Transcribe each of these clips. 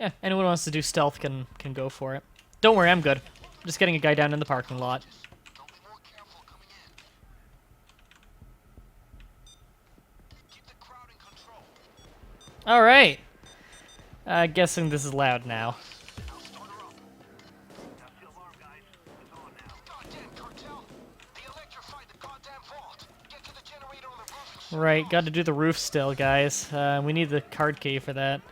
Yeah, anyone who wants to do stealth can go for it. Don't worry, I'm good. Just getting a guy down in the parking lot. Alright. Guessing this is loud now. Right, gotta do the roof still, guys. We need the card key for that.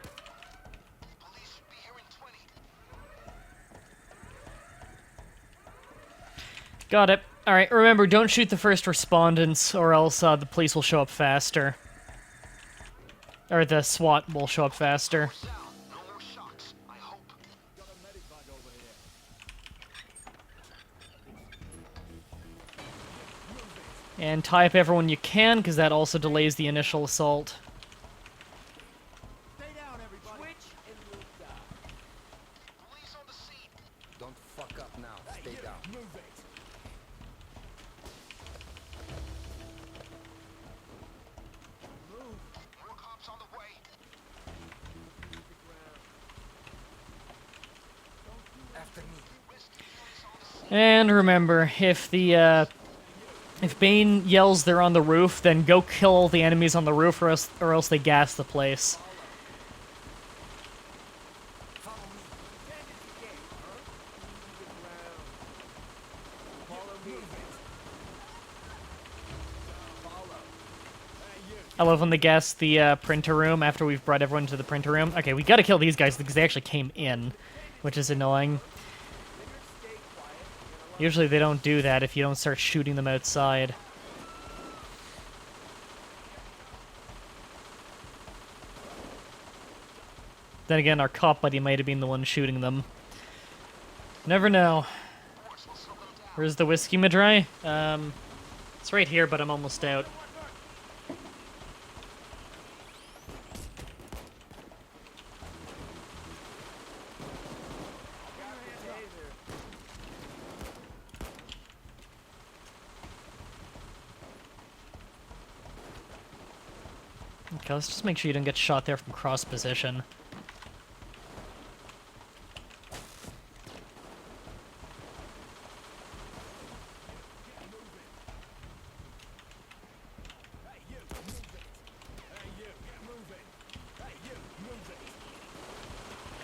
Got it. Alright, remember, don't shoot the first respondents, or else the police will show up faster. Or the SWAT will show up faster. And tie up everyone you can, because that also delays the initial assault. Stay down, everybody. Switch and move down. Police on the scene. Don't fuck up now. Stay down. Move it. Move. More cops on the way. After me. And remember, if Bane yells they're on the roof, then go kill all the enemies on the roof, or else they gas the place. I love when they gas the printer room after we've brought everyone to the printer room. Okay, we gotta kill these guys because they actually came in, which is annoying. Usually they don't do that if you don't start shooting them outside. Then again, our cop buddy might have been the one shooting them. Never know. Where's the whiskey, Mah-Dry? It's right here, but I'm almost out. Okay, let's just make sure you don't get shot there from cross position.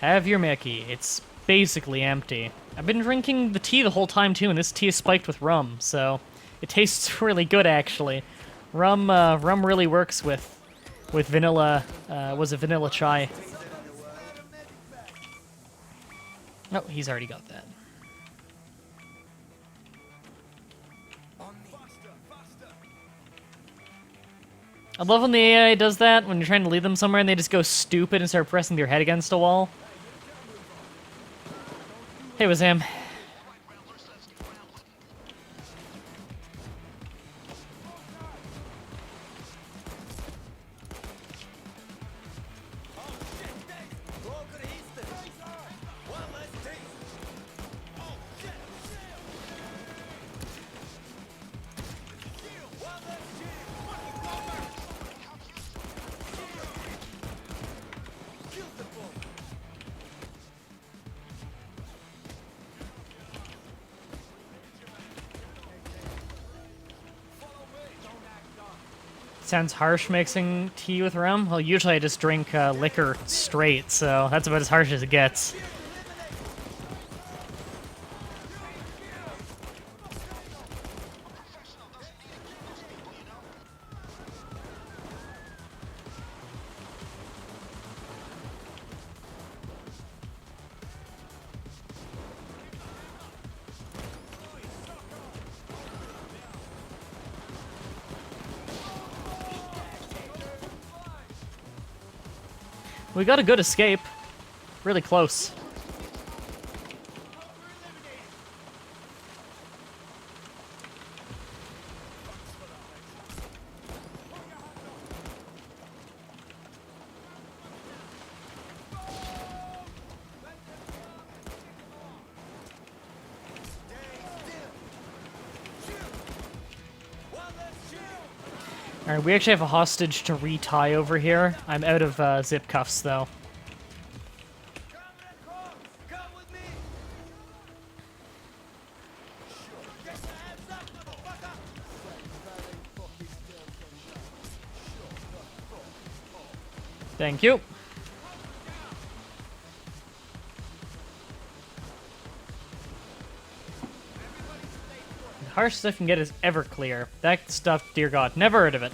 Have your Mickey. It's basically empty. I've been drinking the tea the whole time too, and this tea is spiked with rum, so it tastes really good actually. Rum really works with vanilla. Was it vanilla chai? Oh, he's already got that. I love when the AI does that, when you're trying to lead them somewhere and they just go stupid and start pressing their head against a wall. Hey, Wazam. Sounds harsh mixing tea with rum. Well, usually I just drink liquor straight, so that's about as harsh as it gets. We got a good escape. Really close. Alright, we actually have a hostage to retie over here. I'm out of zip cuffs, though. Thank you. The harshest I can get is Everclear. That stuff, dear God, never heard of it.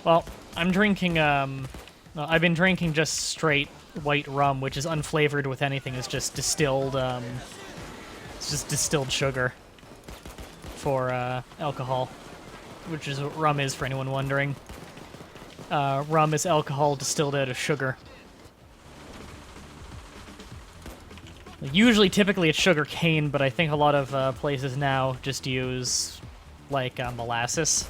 Well, I'm drinking, well, I've been drinking just straight white rum, which is unflavored with anything. It's just distilled, it's just distilled sugar for, alcohol, which is what rum is for anyone wondering. Rum is alcohol distilled out of sugar. Usually, typically, it's sugar cane, but I think a lot of places now just use, like, molasses.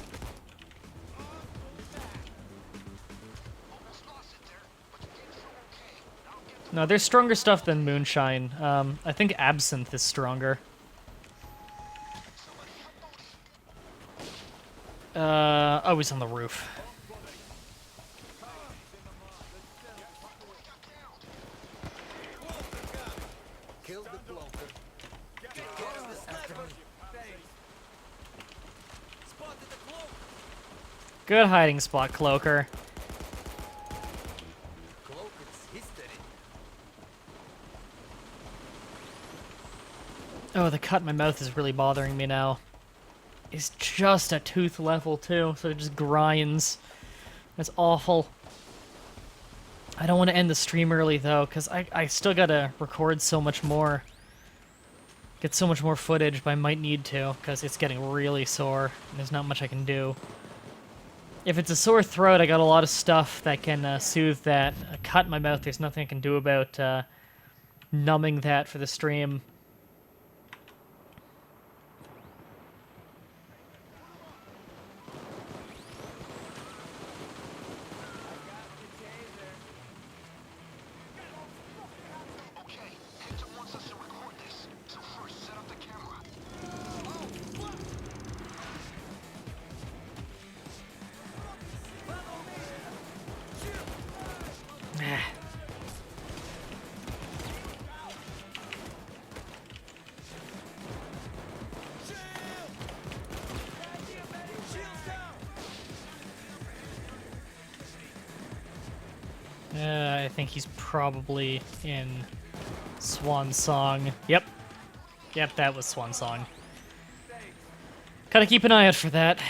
No, there's stronger stuff than moonshine. I think absinthe is stronger. Oh, he's on the roof. Kill the bloker. After me. Good hiding spot, Cloaker. Cloaker's history. Oh, the cut in my mouth is really bothering me now. It's just at tooth level, too, so it just grinds. That's awful. I don't want to end the stream early, though, because I still gotta record so much more. Get so much more footage, but I might need to, because it's getting really sore, and there's not much I can do. If it's a sore throat, I got a lot of stuff that can soothe that. A cut in my mouth, there's nothing I can do about numbing that for the stream. Okay, Hector wants us to record this. So first, set up the camera. I think he's probably in Swan Song. Yep. Yep, that was Swan Song. Gotta keep an eye out for that.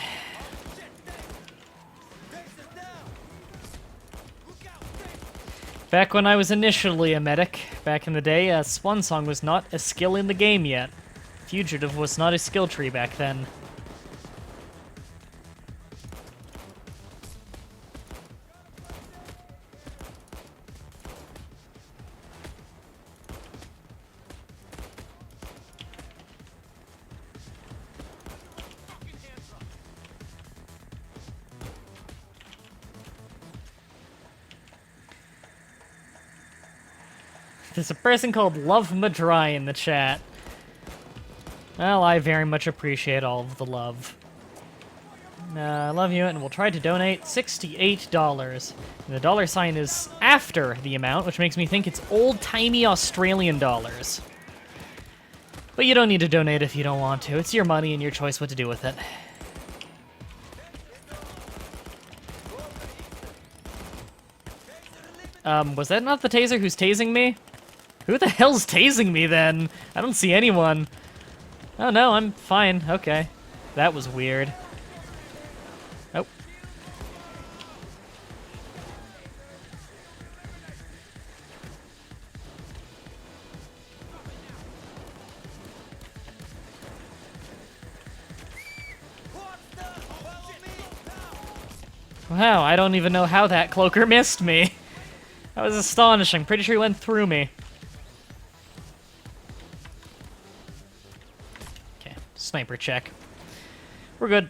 Back when I was initially a medic, back in the day, Swan Song was not a skill in the game yet. Fugitive was not a skill tree back then. There's a person called Love Mah-Dry in the chat. Well, I very much appreciate all of the love. I love you, and we'll try to donate $68. And the dollar sign is after the amount, which makes me think it's old-timey Australian dollars. But you don't need to donate if you don't want to. It's your money and your choice what to do with it. Was that not the taser who's tasing me? Who the hell's tasing me, then? I don't see anyone. Oh, no, I'm fine. Okay. That was weird. Oh. Wow, I don't even know how that cloaker missed me. That was astonishing. Pretty sure he went through me. Okay, sniper check. We're good.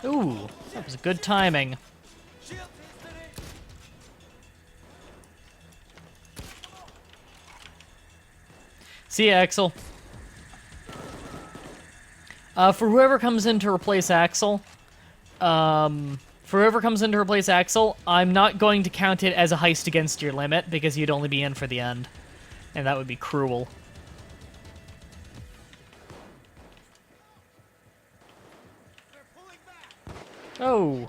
Ooh, that was good timing. See ya, Axel. For whoever comes in to replace Axel, I'm not going to count it as a heist against your limit, because you'd only be in for the end. And that would be cruel. Oh.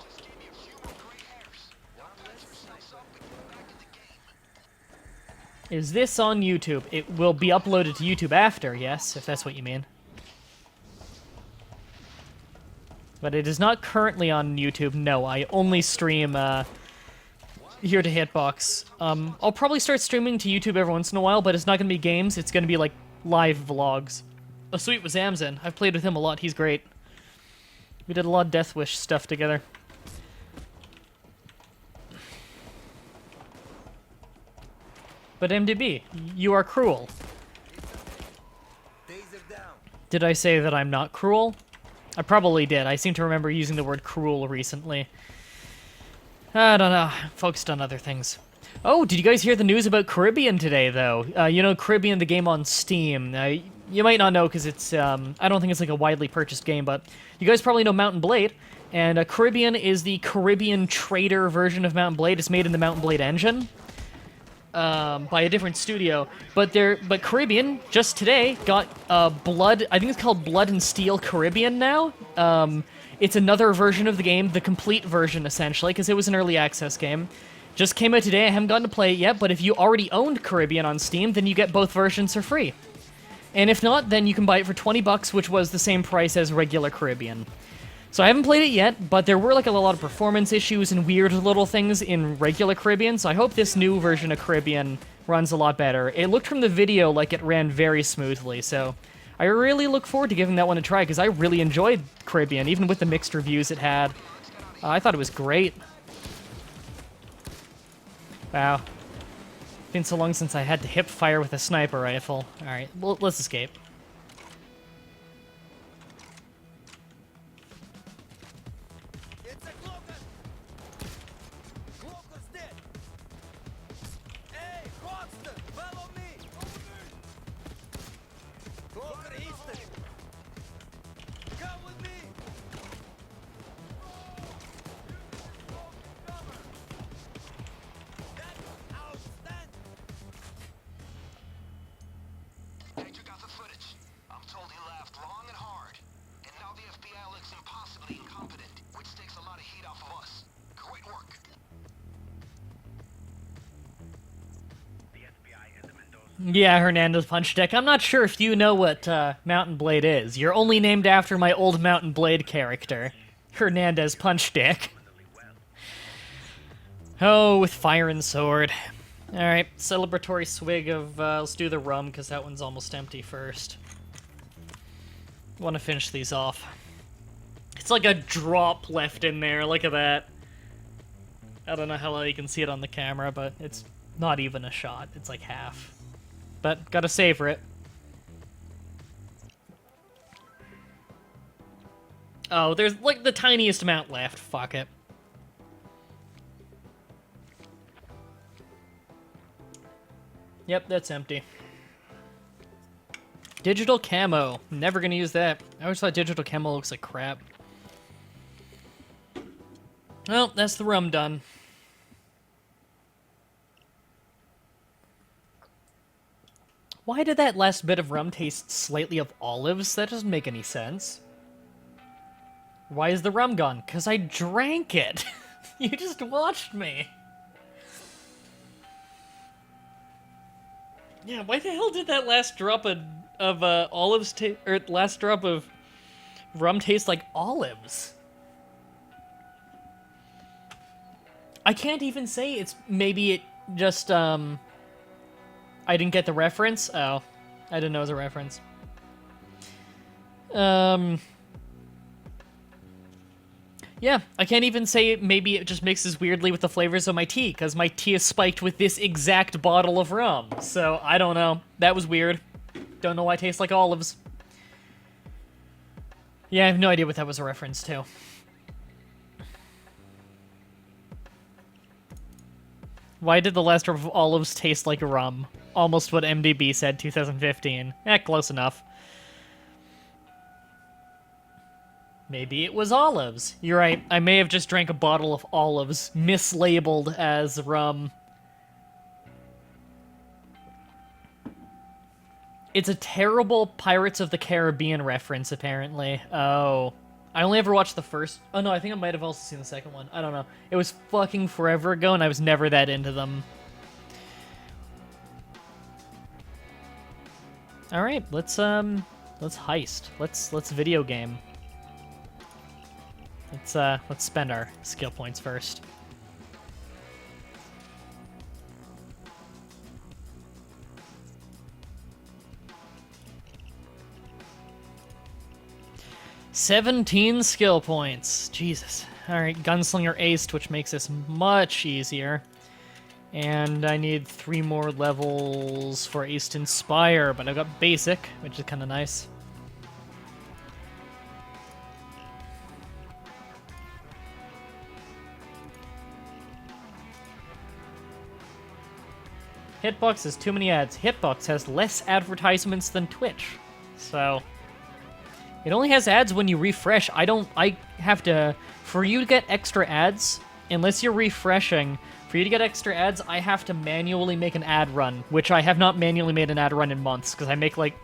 Is this on YouTube? It will be uploaded to YouTube after, yes, if that's what you mean. But it is not currently on YouTube, no. I only stream here to Hitbox. I'll probably start streaming to YouTube every once in a while, but it's not going to be games, it's going to be like live vlogs. Oh, sweet was Amzin. I've played with him a lot, he's great. We did a lot of Death Wish stuff together. But MDB, you are cruel. Did I say that I'm not cruel? I probably did. I seem to remember using the word cruel recently. I don't know. I'm focused on other things. Oh, did you guys hear the news about Caribbean today, though? You know, Caribbean, the game on Steam. You might not know because it's, I don't think it's like a widely purchased game, but you guys probably know Mount & Blade. And Caribbean is the Caribbean Trader version of Mount & Blade. It's made in the Mount & Blade engine. By a different studio, but Caribbean just today got Blood. I think it's called Blood and Steel Caribbean now. It's another version of the game, the complete version essentially, because it was an early access game. Just came out today. I haven't gotten to play it yet, but if you already owned Caribbean on Steam, then you get both versions for free. And if not, then you can buy it for $20, which was the same price as regular Caribbean. So I haven't played it yet, but there were like a lot of performance issues and weird little things in regular Caribbean, so I hope this new version of Caribbean runs a lot better. It looked from the video like it ran very smoothly, so I really look forward to giving that one a try, because I really enjoyed Caribbean, even with the mixed reviews it had. I thought it was great. Wow. Been so long since I had to hip fire with a sniper rifle. Alright, well, let's escape. Hector got the footage. I'm told he laughed long and hard. And now the FBI looks impossibly incompetent, which takes a lot of heat off of us. Great work. Yeah, Hernandez Punch Deck. I'm not sure if you know what Mount & Blade is. You're only named after my old Mount & Blade character, Hernandez Punch Deck. Oh, with fire and sword. Alright, celebratory swig of, let's do the rum, because that one's almost empty first. Want to finish these off. It's like a drop left in there, look at that. I don't know how well you can see it on the camera, but it's not even a shot. It's like half. But, gotta savor it. Oh, there's like the tiniest amount left. Fuck it. Yep, that's empty. Digital camo. Never gonna use that. I always thought digital camo looks like crap. Well, that's the rum done. Why did that last bit of rum taste slightly of olives? That doesn't make any sense. Why is the rum gone? 'Cause I drank it. You just watched me. Yeah, why the hell did that last drop of olives or last drop of rum taste like olives? I can't even say it's maybe it just I didn't get the reference. Oh, I didn't know it was a reference. Yeah, I can't even say maybe it just mixes weirdly with the flavors of my tea, because my tea is spiked with this exact bottle of rum. So, I don't know. That was weird. Don't know why it tastes like olives. Yeah, I have no idea what that was a reference to. Why did the last drop of olives taste like rum? Almost what MDB said 2015. Close enough. Maybe it was olives. You're right, I may have just drank a bottle of olives, mislabeled as rum. It's a terrible Pirates of the Caribbean reference, apparently. Oh. I only ever watched the first... Oh, no, I think I might have also seen the second one. I don't know. It was fucking forever ago, and I was never that into them. Alright, let's heist. Let's video game. Let's spend our skill points first. $17 skill points. Jesus. Alright, Gunslinger aced, which makes this much easier. And I need 3 more levels for Aced Inspire, but I've got Basic, which is kind of nice. Hitbox has too many ads. Hitbox has less advertisements than Twitch. So... it only has ads when you refresh. I have to... For you to get extra ads, unless you're refreshing, for you to get extra ads, I have to manually make an ad run, which I have not manually made an ad run in months, because I make, like...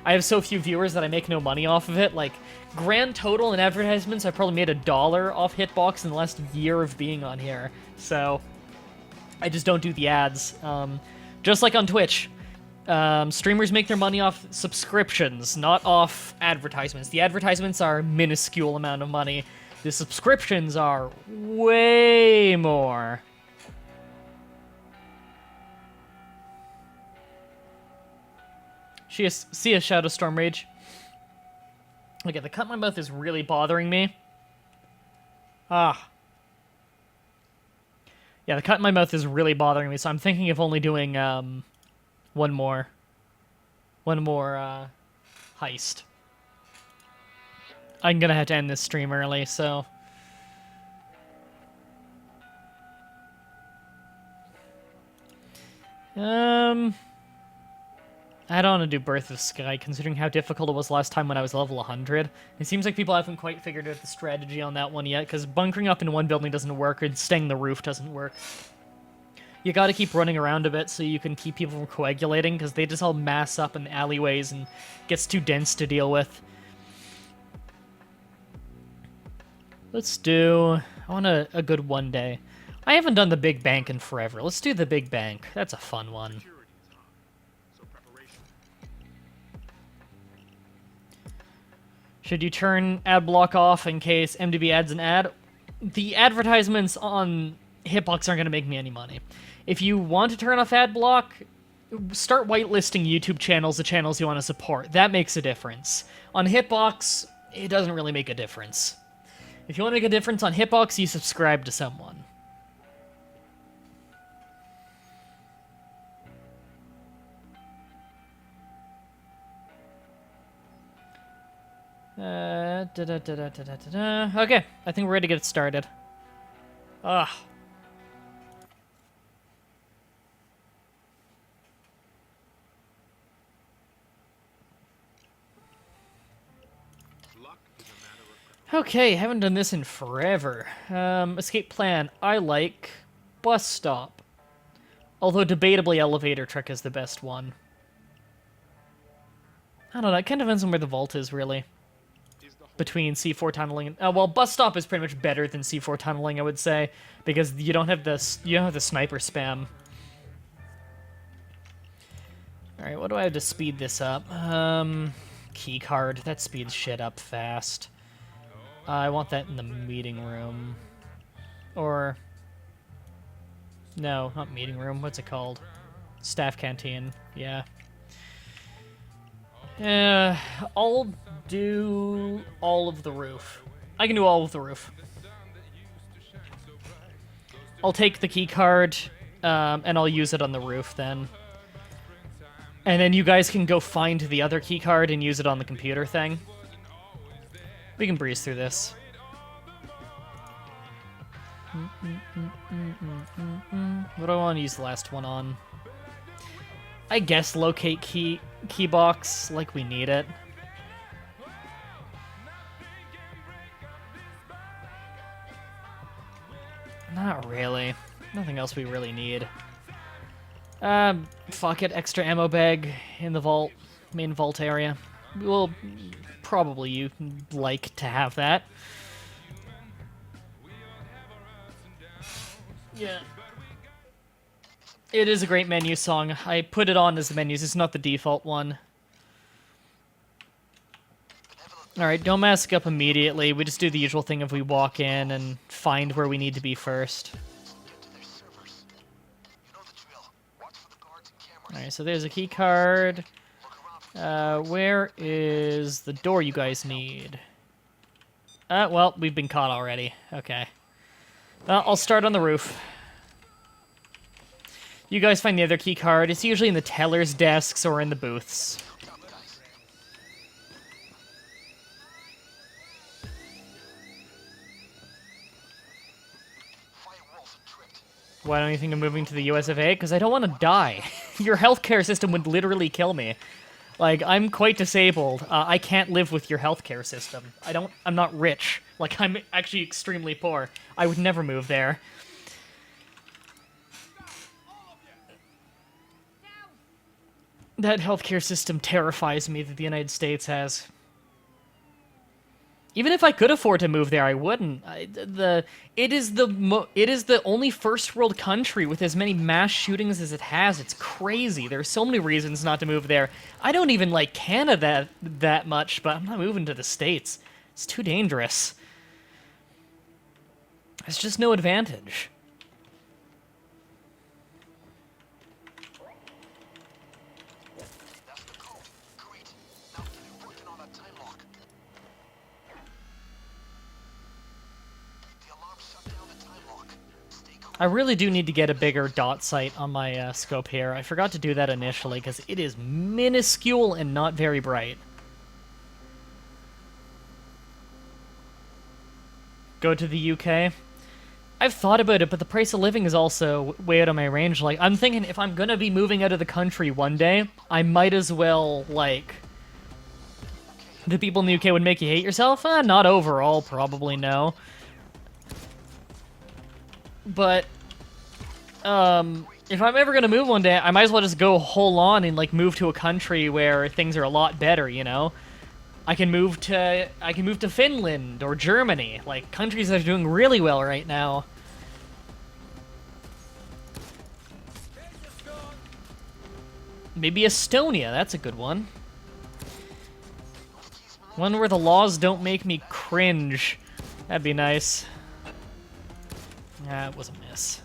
I have so few viewers that I make no money off of it. Like, grand total in advertisements, I probably made $1 off Hitbox in the last year of being on here. So, I just don't do the ads. Just like on Twitch. Streamers make their money off subscriptions, not off advertisements. The advertisements are a minuscule amount of money. The subscriptions are way more. See a Shadow Storm Rage. Okay, the cut in my mouth is really bothering me. Ah. Yeah, the cut in my mouth is really bothering me, so I'm thinking of only doing, one more heist. I'm gonna have to end this stream early, so... I don't want to do Birth of Sky, considering how difficult it was last time when I was level 100. It seems like people haven't quite figured out the strategy on that one yet, because bunkering up in one building doesn't work, and staying in the roof doesn't work. You gotta keep running around a bit so you can keep people from coagulating, because they just all mass up in the alleyways and it gets too dense to deal with. Let's do... I want a good one day. I haven't done the Big Bank in forever. Let's do the Big Bank. That's a fun one. Should you turn ad block off in case MDB adds an ad? The advertisements on Hitbox aren't going to make me any money. If you want to turn off ad block, start whitelisting YouTube channels, the channels you want to support. That makes a difference. On Hitbox, it doesn't really make a difference. If you want to make a difference on Hitbox, you subscribe to someone. Okay, I think we're ready to get started. Ugh. Okay, haven't done this in forever. Escape plan. I like bus stop. Although debatably elevator truck is the best one. I don't know, it kind of depends on where the vault is, really. Between C4 tunneling and... well, bus stop is pretty much better than C4 tunneling, I would say, because you don't have this. You don't have the sniper spam. All right, what do I have to speed this up? Key card. That speeds shit up fast. I want that in the meeting room, or no, not meeting room. What's it called? Staff canteen. Yeah. I'll do all of the roof. I can do all of the roof. I'll take the key card, and I'll use it on the roof then. And then you guys can go find the other key card and use it on the computer thing. We can breeze through this. What do I want to use the last one on? I guess locate key box, like we need it. Not really. Nothing else we really need. Fuck it. Extra ammo bag in the vault, main vault area. We'll probably you like to have that. Yeah. It is a great menu song. I put it on as the menus. It's not the default one. Alright, don't mask up immediately. We just do the usual thing of we walk in and find where we need to be first. Alright, so there's a key card. Where is the door you guys need? Well, we've been caught already. Okay. I'll start on the roof. You guys find the other key card. It's usually in the teller's desks or in the booths. Why don't you think of moving to the US of A? Because I don't want to die. Your healthcare system would literally kill me. Like, I'm quite disabled. I can't live with your healthcare system. I'm not rich. Like, I'm actually extremely poor. I would never move there. That healthcare system terrifies me that the United States has. Even if I could afford to move there, I wouldn't. It is the only first world country with as many mass shootings as it has. It's crazy. There are so many reasons not to move there. I don't even like Canada that much, but I'm not moving to the States. It's too dangerous. There's just no advantage. I really do need to get a bigger dot sight on my scope here. I forgot to do that initially because it is minuscule and not very bright. Go to the UK? I've thought about it, but the price of living is also way out of my range. Like, I'm thinking if I'm gonna be moving out of the country one day, I might as well, like... The people in the UK would make you hate yourself? Not overall, probably no. But, if I'm ever gonna move one day, I might as well just go whole on and, like, move to a country where things are a lot better, you know? I can move to Finland or Germany, like, countries that are doing really well right now. Maybe Estonia, that's a good one. One where the laws don't make me cringe. That'd be nice. It was a miss.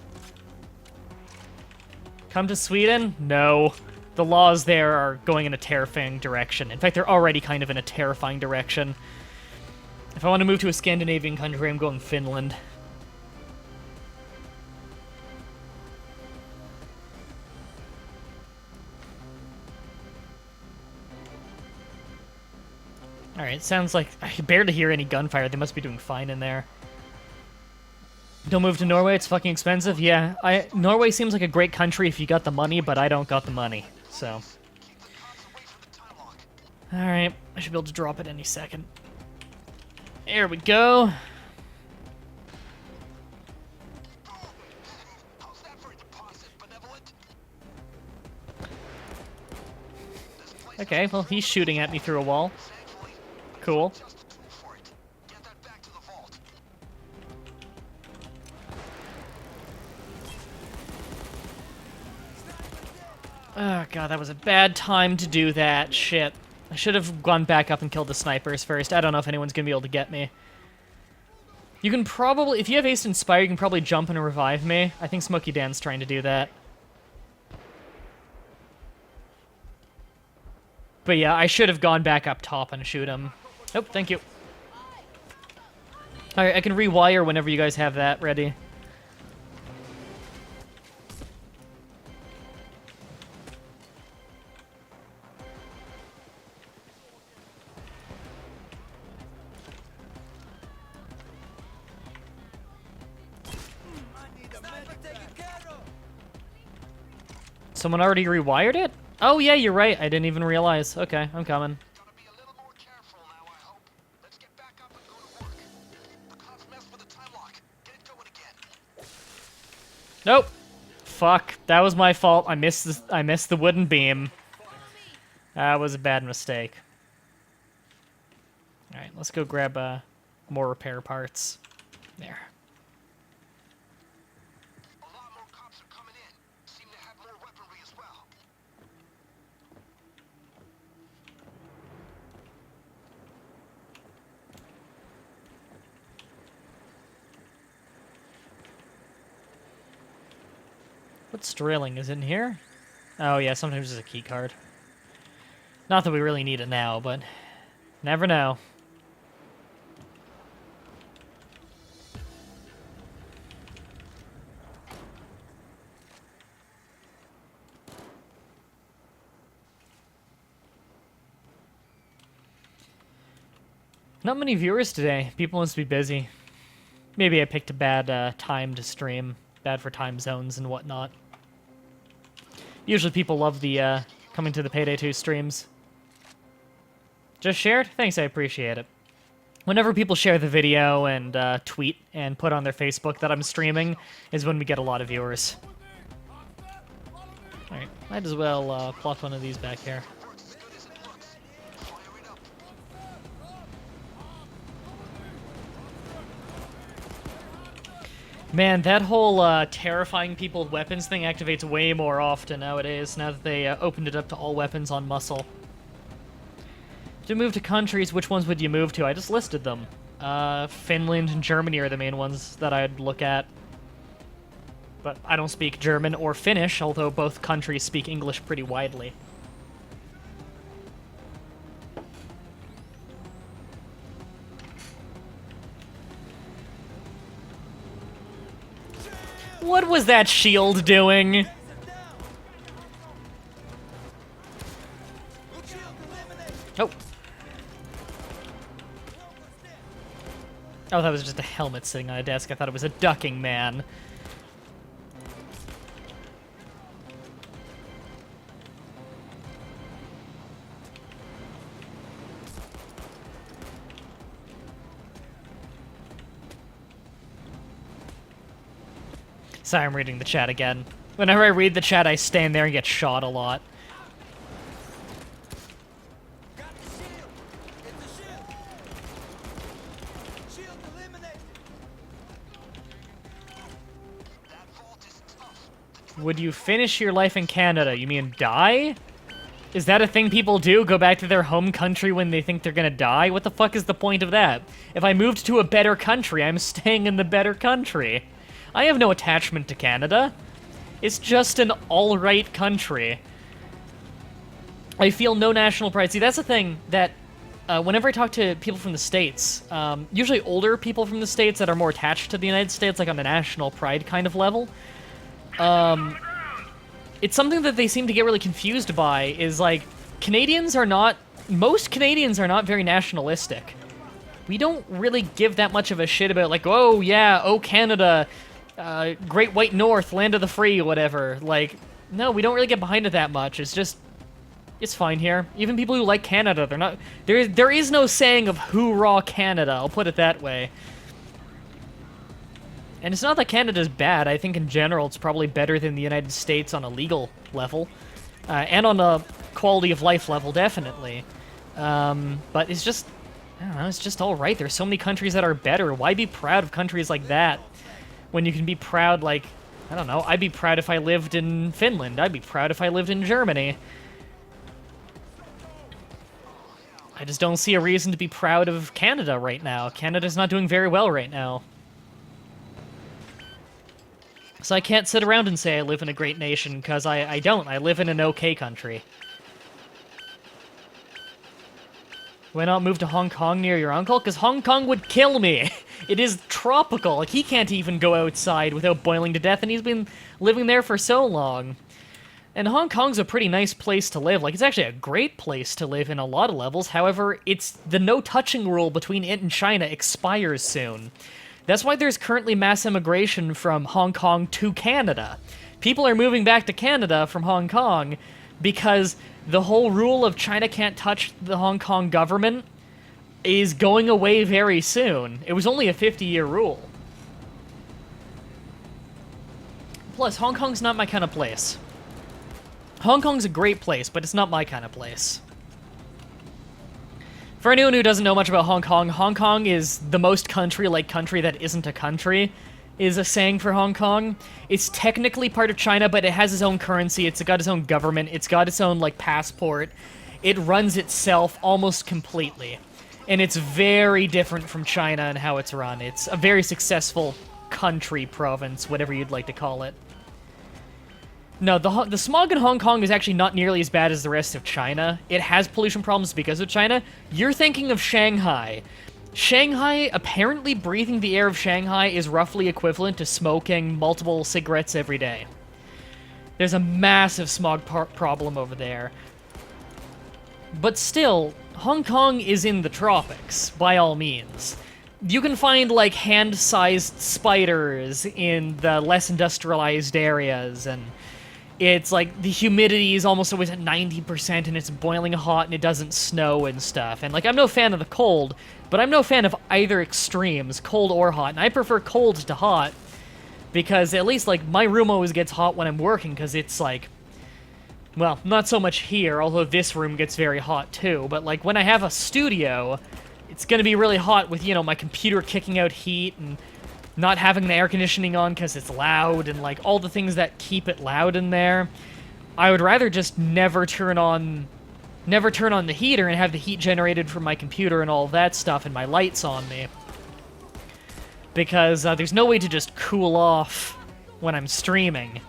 Come to Sweden? No. The laws there are going in a terrifying direction. In fact, they're already kind of in a terrifying direction. If I want to move to a Scandinavian country, I'm going Finland. Alright, sounds like I can barely hear any gunfire. They must be doing fine in there. Don't move to Norway, it's fucking expensive. Yeah, Norway seems like a great country if you got the money, but I don't got the money, so. Alright, I should be able to drop it any second. There we go. Okay, well, he's shooting at me through a wall. Cool. Oh god, that was a bad time to do that. Shit. I should have gone back up and killed the snipers first. I don't know if anyone's gonna be able to get me. You can probably, if you have Haste Inspire, you can probably jump and revive me. I think Smokey Dan's trying to do that. But yeah, I should have gone back up top and shoot him. Oh, thank you. Alright, I can rewire whenever you guys have that ready. Someone already rewired it? Oh yeah, you're right. I didn't even realize. Okay, I'm coming. Gotta be a little more careful now, I hope. Let's get back up and go to work. The clock's messed with the time lock. Get it going again. Nope. Fuck. That was my fault. I missed the wooden beam. That was a bad mistake. Alright, let's go grab more repair parts. There. A lot more cops are coming in. Seem to have more weaponry as well. What's drilling? Is it in here? Oh yeah, sometimes there's a key card. Not that we really need it now, but never know. Not many viewers today. People must be busy. Maybe I picked a bad time to stream. Bad for time zones and whatnot. Usually people love the coming to the Payday 2 streams. Just shared? Thanks, I appreciate it. Whenever people share the video and tweet and put on their Facebook that I'm streaming is when we get a lot of viewers. Alright, might as well plot one of these back here. Man, that whole terrifying people with weapons thing activates way more often nowadays, now that they opened it up to all weapons on muscle. To move to countries, which ones would you move to? I just listed them. Finland and Germany are the main ones that I'd look at. But I don't speak German or Finnish, although both countries speak English pretty widely. What was that shield doing? Oh. Oh, that was just a helmet sitting on a desk. I thought it was a ducking man. Sorry, I'm reading the chat again. Whenever I read the chat, I stand there and get shot a lot. Would you finish your life in Canada? You mean die? Is that a thing people do? Go back to their home country when they think they're gonna die? What the fuck is the point of that? If I moved to a better country, I'm staying in the better country. I have no attachment to Canada. It's just an alright country. I feel no national pride. See, that's the thing that whenever I talk to people from the States, usually older people from the States that are more attached to the United States, like on a national pride kind of level, it's something that they seem to get really confused by, is like, most Canadians are not very nationalistic. We don't really give that much of a shit about, like, oh yeah, oh Canada, Great White North, land of the free, whatever. Like, no, we don't really get behind it that much. It's just, it's fine here. Even people who like Canada, they're not, there is no saying of hoorah Canada, I'll put it that way. And it's not that Canada's bad. I think in general it's probably better than the United States on a legal level. And on a quality of life level, definitely. But it's just, I don't know, it's just alright. There's so many countries that are better. Why be proud of countries like that when you can be proud, like, I don't know, I'd be proud if I lived in Finland. I'd be proud if I lived in Germany. I just don't see a reason to be proud of Canada right now. Canada's not doing very well right now. So I can't sit around and say I live in a great nation, because I don't. I live in an okay country. Why not move to Hong Kong near your uncle? Because Hong Kong would kill me. It is tropical. Like, he can't even go outside without boiling to death, and he's been living there for so long. And Hong Kong's a pretty nice place to live. Like, it's actually a great place to live in a lot of levels. However, the no-touching rule between it and China expires soon. That's why there's currently mass immigration from Hong Kong to Canada. People are moving back to Canada from Hong Kong because the whole rule of China can't touch the Hong Kong government is going away very soon. It was only a 50-year rule. Plus, Hong Kong's not my kind of place. Hong Kong's a great place, but it's not my kind of place. For anyone who doesn't know much about Hong Kong is the most country-like country that isn't a country, is a saying for Hong Kong. It's technically part of China, but it has its own currency, it's got its own government, it's got its own, like, passport. It runs itself almost completely. And it's very different from China and how it's run. It's a very successful country, province, whatever you'd like to call it. No, the smog in Hong Kong is actually not nearly as bad as the rest of China. It has pollution problems because of China. You're thinking of Shanghai. Shanghai, apparently breathing the air of Shanghai is roughly equivalent to smoking multiple cigarettes every day. There's a massive smog problem over there. But still, Hong Kong is in the tropics, by all means. You can find, like, hand-sized spiders in the less industrialized areas, and it's like the humidity is almost always at 90% and it's boiling hot and it doesn't snow and stuff. And, like, I'm no fan of the cold, but I'm no fan of either extremes, cold or hot. And I prefer cold to hot because at least, like, my room always gets hot when I'm working because it's, like, well, not so much here, although this room gets very hot too. But, like, when I have a studio, it's gonna be really hot with, you know, my computer kicking out heat and not having the air conditioning on because it's loud and, like, all the things that keep it loud in there. I would rather just never turn on the heater and have the heat generated from my computer and all that stuff and my lights on me. Because there's no way to just cool off when I'm streaming.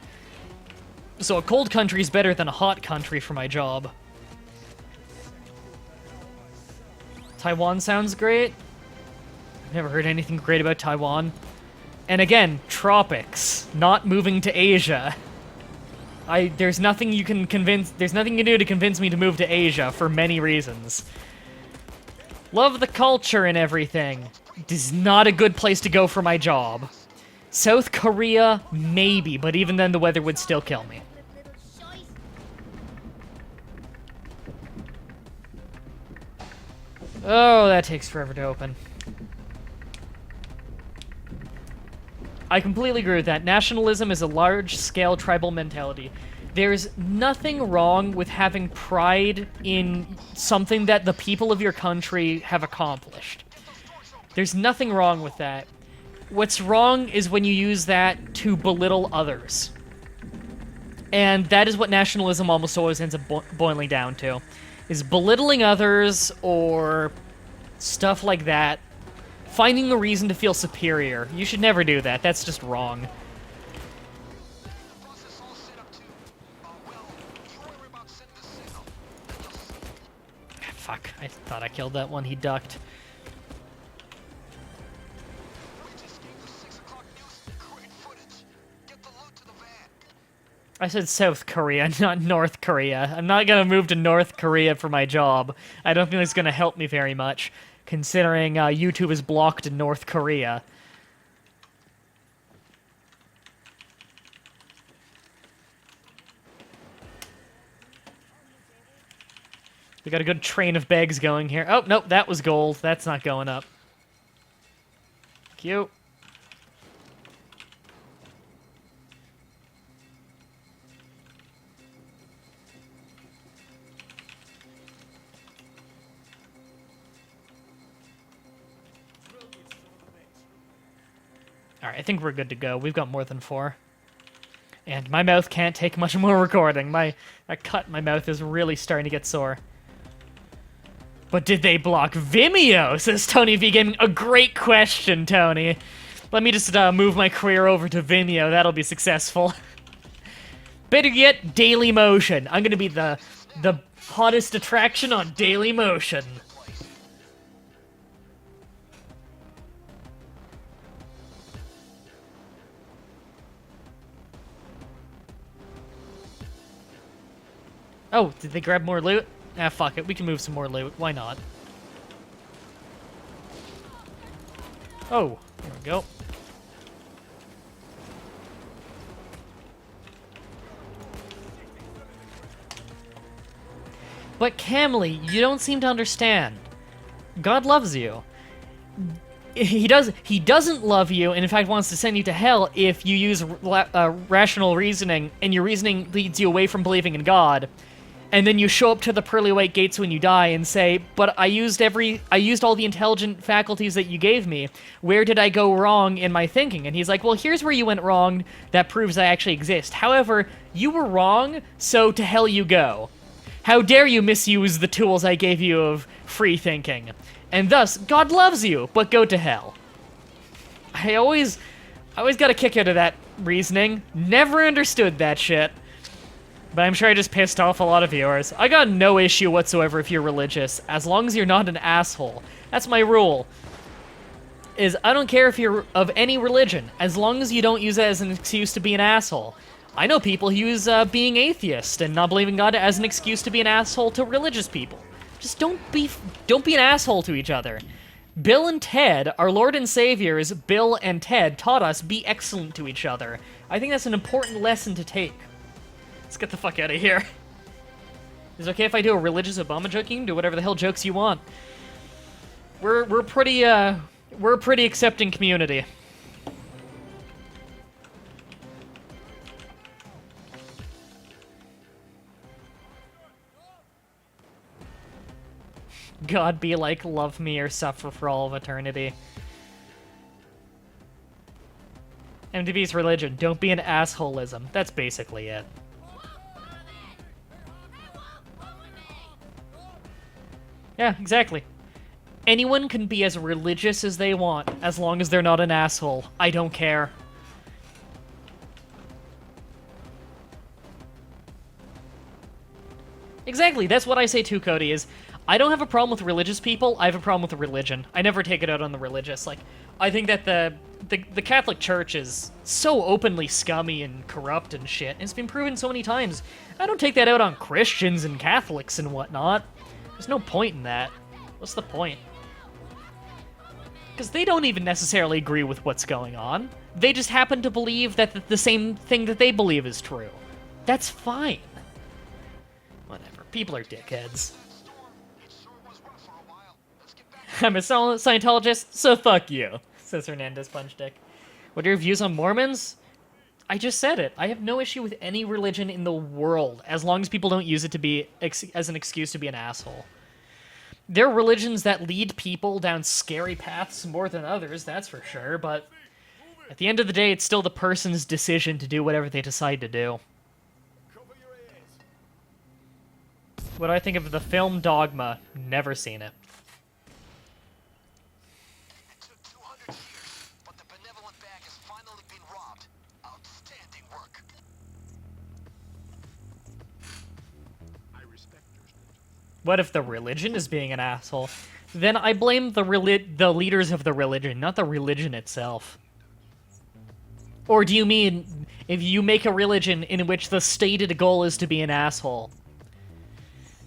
So a cold country is better than a hot country for my job. Taiwan sounds great. I've never heard anything great about Taiwan. And again, tropics, not moving to Asia. There's nothing you can do to convince me to move to Asia for many reasons. Love the culture and everything. It is not a good place to go for my job. South Korea, maybe, but even then the weather would still kill me. Oh, that takes forever to open. I completely agree with that. Nationalism is a large-scale tribal mentality. There's nothing wrong with having pride in something that the people of your country have accomplished. There's nothing wrong with that. What's wrong is when you use that to belittle others. And that is what nationalism almost always ends up boiling down to. Is belittling others or stuff like that. Finding a reason to feel superior. You should never do that. That's just wrong. Fuck, I thought I killed that one. He ducked. I said South Korea, not North Korea. I'm not gonna move to North Korea for my job. I don't think it's gonna help me very much, considering YouTube is blocked in North Korea. We got a good train of bags going here. Oh, nope, that was gold. That's not going up. Cute. Alright, I think we're good to go. We've got more than 4. And my mouth can't take much more recording. That cut in my mouth is really starting to get sore. But did they block Vimeo? Says Tony V Gaming. A great question, Tony. Let me just move my career over to Vimeo. That'll be successful. Better yet, Dailymotion. I'm gonna be the hottest attraction on Dailymotion. Oh, did they grab more loot? Ah, fuck it. We can move some more loot. Why not? Oh, there we go. But Camley, you don't seem to understand. God loves you. He doesn't love you, and in fact wants to send you to hell if you use rational reasoning, and your reasoning leads you away from believing in God. And then you show up to the pearly white gates when you die and say, but I used all the intelligent faculties that you gave me. Where did I go wrong in my thinking? And he's like, well, here's where you went wrong. That proves I actually exist. However, you were wrong, so to hell you go. How dare you misuse the tools I gave you of free thinking? And thus, God loves you, but go to hell. I always got a kick out of that reasoning. Never understood that shit. But I'm sure I just pissed off a lot of viewers. I got no issue whatsoever if you're religious, as long as you're not an asshole. That's my rule. I don't care if you're of any religion, as long as you don't use it as an excuse to be an asshole. I know people who use being atheist and not believing God as an excuse to be an asshole to religious people. Just don't be an asshole to each other. Bill and Ted, our Lord and Saviors, Bill and Ted, taught us be excellent to each other. I think that's an important lesson to take. Let's get the fuck out of here. Is it okay if I do a religious Obama joke? You can do whatever the hell jokes you want. We're a pretty accepting community. God be like, love me or suffer for all of eternity. MTV's religion, don't be an assholeism. That's basically it. Yeah, exactly. Anyone can be as religious as they want, as long as they're not an asshole. I don't care. Exactly, that's what I say too, Cody, is I don't have a problem with religious people, I have a problem with religion. I never take it out on the religious. Like, I think that the Catholic Church is so openly scummy and corrupt and shit, and it's been proven so many times. I don't take that out on Christians and Catholics and whatnot. There's no point in that. What's the point? Because they don't even necessarily agree with what's going on. They just happen to believe that the same thing that they believe is true. That's fine. Whatever. People are dickheads. I'm a Scientologist, so fuck you, says Hernandez Punchdick. What are your views on Mormons? I just said it. I have no issue with any religion in the world, as long as people don't use it to be as an excuse to be an asshole. There are religions that lead people down scary paths more than others, that's for sure, but at the end of the day, it's still the person's decision to do whatever they decide to do. What do I think of the film Dogma? Never seen it. It took 200 years, but the benevolent bag has finally been robbed. Outstanding work. I respect your stance. What if the religion is being an asshole? Then I blame the leaders of the religion, not the religion itself. Or do you mean if you make a religion in which the stated goal is to be an asshole?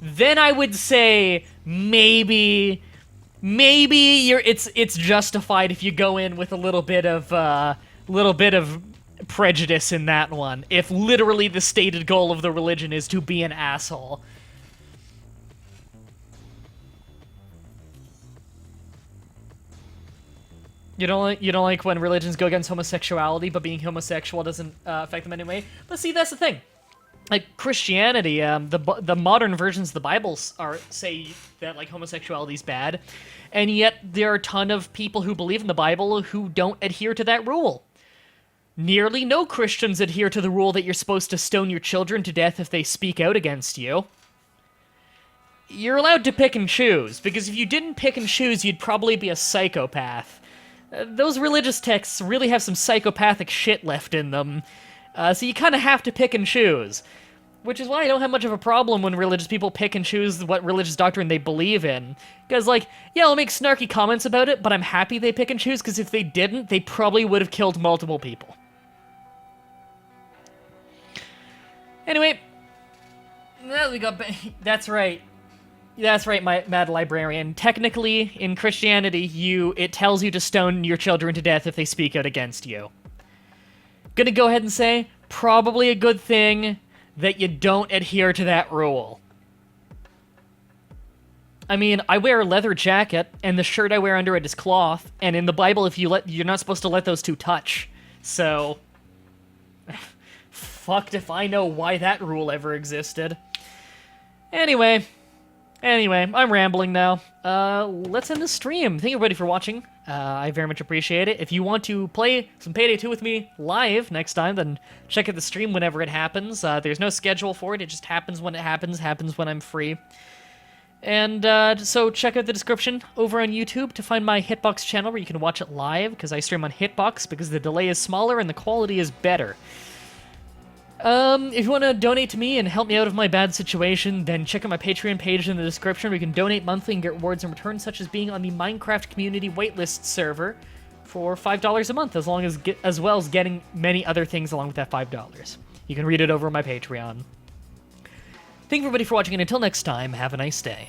Then I would say maybe it's justified if you go in with a little bit of prejudice in that one. If literally the stated goal of the religion is to be an asshole. You don't like when religions go against homosexuality, but being homosexual doesn't affect them anyway. But see, that's the thing. Like Christianity, the modern versions of the Bible say that like homosexuality is bad, and yet there are a ton of people who believe in the Bible who don't adhere to that rule. Nearly no Christians adhere to the rule that you're supposed to stone your children to death if they speak out against you. You're allowed to pick and choose, because if you didn't pick and choose, you'd probably be a psychopath. Those religious texts really have some psychopathic shit left in them. So you kind of have to pick and choose. Which is why I don't have much of a problem when religious people pick and choose what religious doctrine they believe in. Because, like, yeah, I'll make snarky comments about it, but I'm happy they pick and choose, because if they didn't, they probably would have killed multiple people. Anyway, we got... That's right. That's right, my mad librarian. Technically, in Christianity, it tells you to stone your children to death if they speak out against you. Gonna go ahead and say, probably a good thing that you don't adhere to that rule. I mean, I wear a leather jacket, and the shirt I wear under it is cloth, and in the Bible, if you're not supposed to let those two touch. So, fucked if I know why that rule ever existed. Anyway, I'm rambling now. Let's end the stream. Thank you everybody for watching. I very much appreciate it. If you want to play some Payday 2 with me live next time, then check out the stream whenever it happens. There's no schedule for it. It just happens when it happens when I'm free. And so check out the description over on YouTube to find my Hitbox channel where you can watch it live, because I stream on Hitbox because the delay is smaller and the quality is better. If you want to donate to me and help me out of my bad situation, then check out my Patreon page in the description where you can donate monthly and get rewards in return, such as being on the Minecraft community waitlist server for $5 a month, as well as getting many other things along with that $5. You can read it over on my Patreon. Thank you everybody for watching, and until next time, have a nice day.